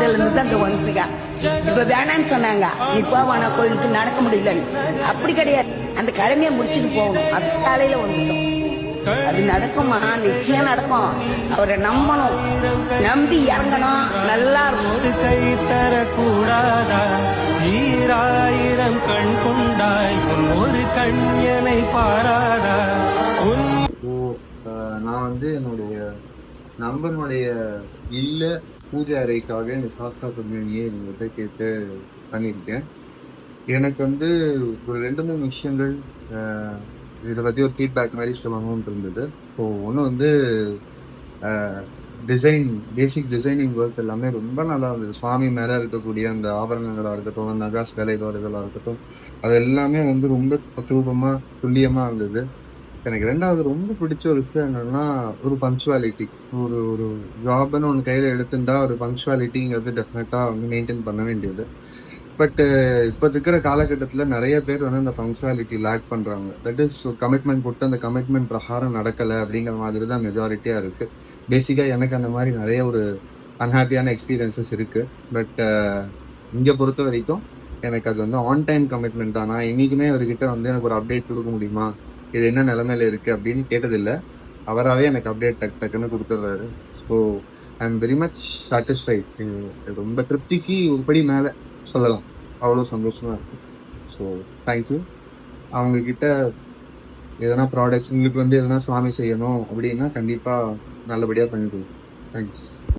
வந்ததுல இருந்து தான் இந்த ஒன்றியா இப்ப வேணான்னு சொன்னாங்க, நீ போவானா கோயிலுக்கு நடக்க முடியலன்னு. அப்படி கிடையாது, அந்த கடமையை முடிச்சுட்டு போகணும். அது காலையில வந்துட்டோம், அது நடக்குமா, நிச்சயம் நடக்கும். அவரை நம்பணும், நம்பி இறங்கணும், நல்லா இருக்கும். கை தரக்கூடாதா ஈராயிரம் கண் கொண்டாய் ஒரு கண்யனை பாராதா. நான் வந்து என்னுடைய நண்பனுடைய இல்ல பூஜை அறைக்காக இந்த சாஸ்திரா கம்பெனியை எங்கள்கிட்ட கேட்டு பண்ணியிருக்கேன். எனக்கு வந்து ஒரு 2-3 விஷயங்கள் இதை பற்றி ஒரு ஃபீட்பேக் மாதிரி சொல்லணும்னு இருந்தது. ஸோ ஒன்று வந்து பேசிக் டிசைனிங் ஒர்க் எல்லாமே ரொம்ப நல்லா இருந்தது. சுவாமி மேலே இருக்கக்கூடிய அந்த ஆபரணங்களாக இருக்கட்டும், நகாஸ் வேலைப்பாடுகளாக இருக்கட்டும், அது எல்லாமே வந்து ரொம்ப தத்ரூபமாக துல்லியமாக இருந்தது. எனக்கு 2வது ரொம்ப பிடிச்ச ஒரு விஷயம் என்னன்னா, ஒரு பங்க்சுவாலிட்டி. ஒரு ஒரு ஜாப்னு ஒன்று கையில் எடுத்துட்டா ஒரு பங்க்சுவாலிட்டிங்கிறது டெஃபினட்டாக வந்து மெயின்டைன் பண்ண வேண்டியது. பட்டு இப்போ இருக்கிற காலகட்டத்தில் நிறைய பேர் வந்து அந்த பங்க்சுவாலிட்டி லேக் பண்ணுறாங்க. தட் இஸ் கமிட்மெண்ட் கொடுத்து அந்த கமிட்மெண்ட் பிரகாரம் நடக்கலை அப்படிங்கிற மாதிரி தான் மெஜாரிட்டியாக இருக்குது. பேசிக்காக எனக்கு அந்த மாதிரி நிறைய ஒரு அன்ஹாப்பியான எக்ஸ்பீரியன்சஸ் இருக்குது. பட் இங்கே பொறுத்த வரைக்கும் எனக்கு அது வந்து ஆன் டைம் கமிட்மெண்ட் தான். நான் என்றைக்குமே அவர்கிட்ட வந்து எனக்கு ஒரு அப்டேட் கொடுக்க முடியுமா, இது என்ன நிலைமையில இருக்குது அப்படின்னு கேட்டதில்லை. அவராகவே எனக்கு அப்டேட் டக்குன்னு கொடுத்துட்றாரு. So I am very much satisfied. ரொம்ப திருப்திக்கு ஒருபடி மேலே சொல்லலாம். அவ்வளோ சந்தோஷமாக இருக்குது. So thank you. அவங்கக்கிட்ட எதனா ப்ராடக்ட்ஸ் உங்களுக்கு வந்து எதனா சுவாமி செய்யணும் அப்படின்னா கண்டிப்பாக நல்லபடியாக பண்ணி கொடுங்க. தேங்க்ஸ்.